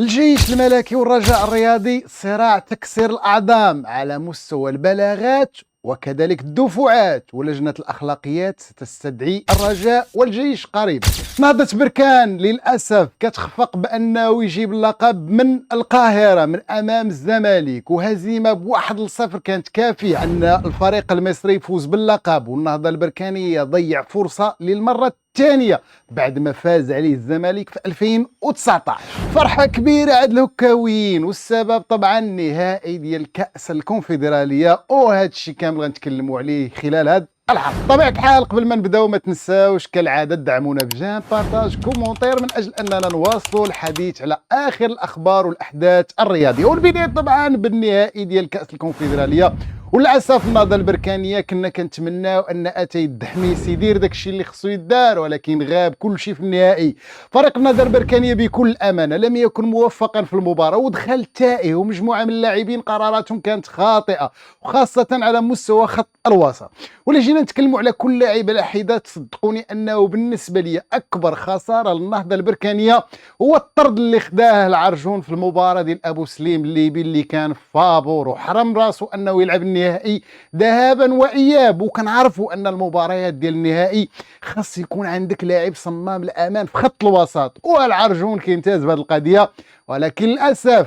الجيش الملكي والرجاء الرياضي صراع تكسير الأعظام على مستوى البلاغات وكذلك الدفعات، ولجنة الأخلاقيات ستستدعي الرجاء والجيش قريبا. نهضة بركان للأسف كتخفق بأنه يجيب اللقب من القاهرة من أمام الزمالك، وهزيمة ب1-0 كانت كافية أن الفريق المصري يفوز باللقب، والنهضة البركانية ضيع فرصة للمرة الثانية بعد ما فاز عليه الزمالك في 2019. فرحة كبيرة عند الهكاويين، والسبب طبعا نهائي ديال كأس الكونفدرالية، وهذا الشيء كامل غنتكلموا عليه خلال هذا الحلقة. بطبيعة الحال قبل ما نبداو ما تنساوش كالعادة دعمونا بجيم، بارطاج، كومونتير، من أجل أننا نواصلوا الحديث على آخر الأخبار والأحداث الرياضية. والبداية طبعا بالنهائي ديال كأس الكونفدرالية، وللاسف النهضه البركانيه كنا كنتمناو ان اتاي الدحميس يدير داكشي اللي خصو يدار، ولكن غاب كل شيء في النهائي. فريق النهضه البركانيه بكل امانه لم يكن موفقا في المباراه، ودخل تائه، ومجموعه من اللاعبين قراراتهم كانت خاطئه، وخاصه على مستوى خط الوسط. ولا جينا نتكلموا على كل لاعب على حده، تصدقوني انه بالنسبه لي اكبر خساره للنهضه البركانيه هو الطرد اللي خداه العرجون في المباراه ديال ابو سليم الليبي، اللي كان فابور وحرم راسه انه يلعب النهائي ذهابا واياب. وكنعرفوا ان المباريات ديال النهائي خاص يكون عندك لاعب صمام الامان في خط الوسط، والعرجون كيمتاز بهذه القضيه، ولكن للاسف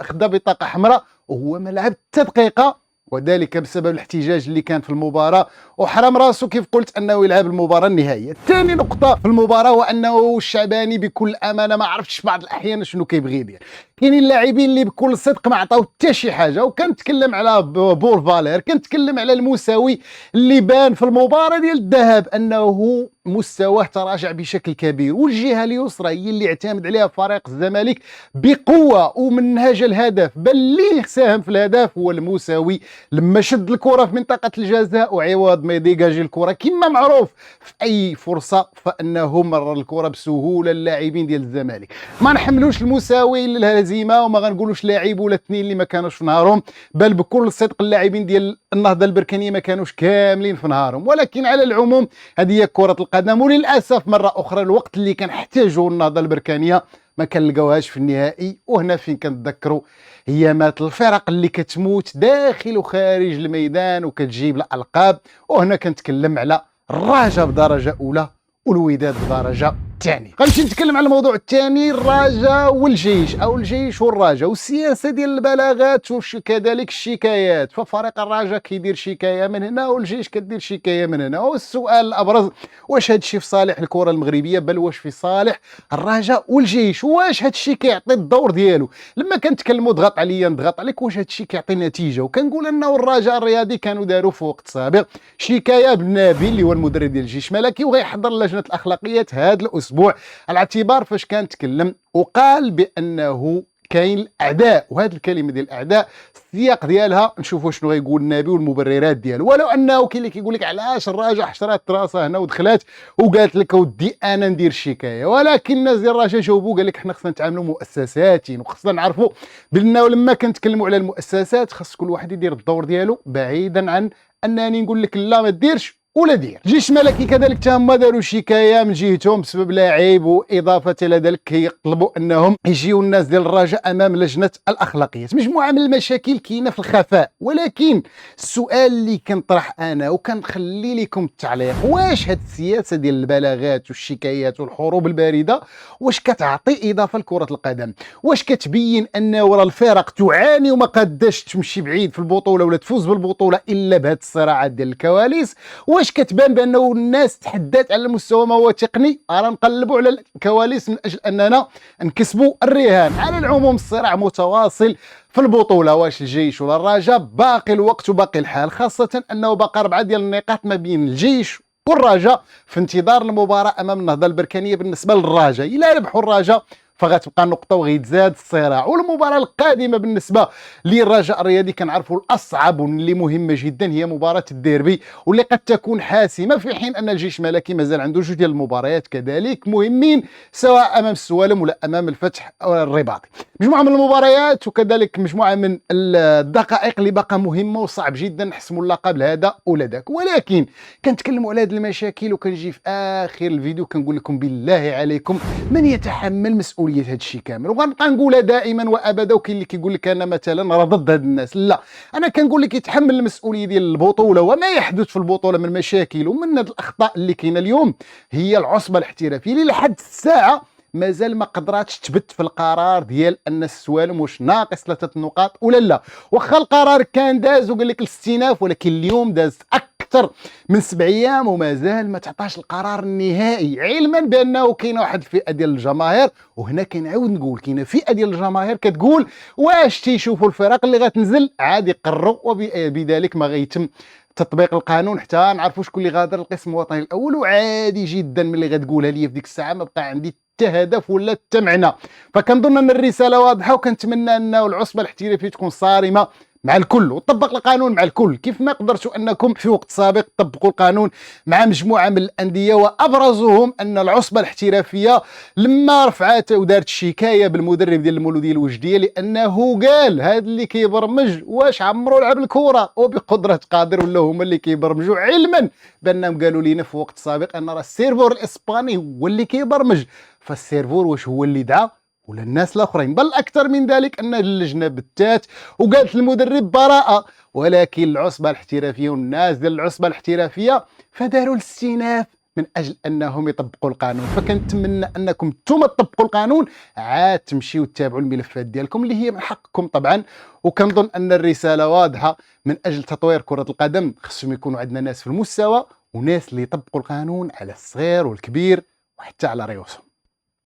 خدا بطاقه حمراء وهو ما لعب حتى دقيقه، وذلك بسبب الاحتجاج اللي كان في المباراة، وحرم راسه كيف قلت أنه يلعب المباراة النهائية. ثاني نقطة في المباراة هو أنه الشعباني بكل أمانة ما عرفتش بعض الأحيان شنو كيبغي يدير. كاينين اللاعبين اللي بكل صدق ما عطاو حتى شي حاجة، وكنتكلم على بول فالير، كنتكلم على الموساوي اللي بان في المباراة ديال الذهاب أنه مستواه تراجع بشكل كبير، والجهة اليسرى هي اللي اعتمد عليها فريق الزمالك بقوة ومنهج الهدف، بل اللي ساهم في الهدف هو الموساوي لما شد الكره في منطقه الجزاء، وعوض ما يديجاجي الكره كما معروف في اي فرصه فانه مرر الكره بسهوله اللاعبين ديال الزمالك. ما نحملوش المساوي للهزيمه، وما غنقولوش لاعب ولا اثنين اللي ما كانوش في نهارهم، بل بكل صدق اللاعبين ديال النهضه البركانيه ما كانوش كاملين في نهارهم، ولكن على العموم هذه هي كره القدم. وللاسف مره اخرى الوقت اللي كنحتاجه النهضه البركانيه ما كنلقاوهاش في النهائي، وهنا فين كنتذكروا هي مات الفرق اللي كتموت داخل وخارج الميدان وكتجيب الالقاب، وهنا كنتكلم على الرجاء بدرجه اولى والوداد بدرجه الثاني. غنمشي نتكلم على الموضوع الثاني، الرجاء والجيش، او الجيش والرجاء، والسياسه ديال البلاغات وكذلك الشكايات. ففريق الرجاء كيدير شكايه من هنا، والجيش كدير شكايه من هنا، والسؤال الابرز واش هذا الشيء في صالح الكره المغربيه، بل واش في صالح الرجاء والجيش؟ واش هذا الشيء كيعطي الدور ديالو؟ لما كنتكلموا ضغط عليا نضغط عليك، واش هذا الشيء كيعطي نتيجه؟ وكنقول انه الرجاء الرياضي كانوا داروا في وقت سابق شكايه بالنبيل اللي هو المدرب ديال الجيش الملكي، وغيحضر لجنه الاخلاقيات هذا الاسبوع على اعتبار فاش كان تكلم وقال بانه كاين الاعداء، وهذه الكلمه ديال الاعداء السياق ديالها نشوفوا شنو غيقول النبي والمبررات ديالو. ولو انه كاين اللي كيقول لك علاش الرجاء حشرات راسها هنا ودخلات وقالت لك ودي انا ندير شكايه، ولكن الناس ديال الرجاء جاوبوا قال لك حنا خصنا نتعاملوا مؤسساتي، وخصنا نعرفوا بانه لما كنتكلموا على المؤسسات خص كل واحد يدير الدور ديالو، بعيدا عن انني نقول لك لا ما ديرش ولا دير. الجيش الملكي كذلك تما داروا شكايه من جهتهم بسبب لاعب، واضافه الى ذلك كيطلبوا انهم يجيو الناس ديال الرجاء امام لجنه الاخلاقيات. مجموعه من المشاكل كاينه في الخفاء، ولكن السؤال اللي كنطرح انا وكنخلي لكم التعليق، واش هاد السياسه ديال البلاغات والشكايات والحروب البارده واش كتعطي اضافه لكره القدم؟ واش كتبين ان ورا الفرق تعاني وما قاداش تمشي بعيد في البطوله ولا تفوز بالبطوله الا بهاد الصراعات ديال الكواليس؟ واش كتبان بانه الناس تحدات على المستوى ما هو تقني؟ راه نقلبوا على الكواليس من اجل اننا نكسبوا الرهان. على العموم الصراع متواصل في البطوله، واش الجيش ولا الرجاء؟ باقي الوقت وباقي الحال، خاصه انه باقي 4 ديال النقاط ما بين الجيش والرجاء في انتظار المباراه امام النهضه البركانيه. بالنسبه للرجاء الا ربحوا الرجاء فغتبقى نقطه وغيتزاد الصراع. والمباراه القادمه بالنسبه للرجاء الرياضي كنعرفوا الاصعب واللي مهمه جدا هي مباراه الديربي، واللي قد تكون حاسمه، في حين ان الجيش الملكي مازال عنده 2 ديال المباريات كذلك مهمين، سواء امام السوالم ولا امام الفتح او الرباطي. مجموعه من المباريات وكذلك مجموعه من الدقائق اللي باقا مهمه، وصعب جدا نحسموا اللقب لهذا ولا ذاك. ولكن كنتكلموا على هذه المشاكل، وكنجي في اخر الفيديو كنقول لكم بالله عليكم من يتحمل مسؤوليه مسؤوليه هذا الشيء كامل. وغنبقى نقولها دائما وابدا، وكاين اللي كيقول لك انا مثلا راه ضد هاد الناس. لا، انا كنقول لك يتحمل المسؤوليه ديال البطوله وما يحدث في البطوله من مشاكل ومن هاد الاخطاء اللي كاينه اليوم. هي العصبه الاحترافيه اللي لحد الساعه مازال ما قدراتش تثبت في القرار ديال ان السوالم واش ناقص 3 نقاط ولا لا. واخا القرار كان داز وقال لك الاستئناف، ولكن اليوم داز اكثر من 7 ايام ومازال ما تعطاش القرار النهائي، علما بانه كاينه واحد الفئه ديال الجماهير. وهنا كنعاود نقول كاينه فئه ديال الجماهير كتقول واش تيشوفوا الفرق اللي غتنزل عادي يقروا، وبذلك ما غيتم تطبيق القانون حتى نعرفوا شكون اللي غادر القسم الوطني الاول. وعادي جدا ملي غتقولها لي في ديك الساعه ما بقى عندي حتى هدف ولا حتى معنى. فكنظن ان الرساله واضحه، وكنتمنى ان العصبه الاحترافيه تكون صارمه مع الكل وطبق القانون مع الكل، كيف ما قدرتوا انكم في وقت سابق تطبقوا القانون مع مجموعه من الانديه. وابرزهم ان العصبه الاحترافيه لما رفعات ودارت شكايه بالمدرب ديال المولوديه الوجديه، لانه قال هذا اللي كيبرمج واش عمرو لعب الكره، وبقدره قادر ولا هما اللي كيبرمجوا، علما بانهم قالوا لنا في وقت سابق ان راه السيرفور الاسباني هو اللي كيبرمج. فالسيرفور واش هو اللي دعا ولا الناس الاخرين؟ بل اكثر من ذلك ان اللجنه بتات وقالت للمدرب براءه، ولكن العصبه الاحترافيه والناس ديال العصبه الاحترافيه فداروا الاستئناف من اجل انهم يطبقوا القانون. فكنتمنى انكم نتوما تطبقوا القانون، عاد تمشيو تتابعوا الملفات ديالكم اللي هي من حقكم طبعا. وكنظن ان الرساله واضحه، من اجل تطوير كره القدم خصهم يكونوا عندنا ناس في المستوى وناس اللي يطبقوا القانون على الصغير والكبير وحتى على ريوسهم.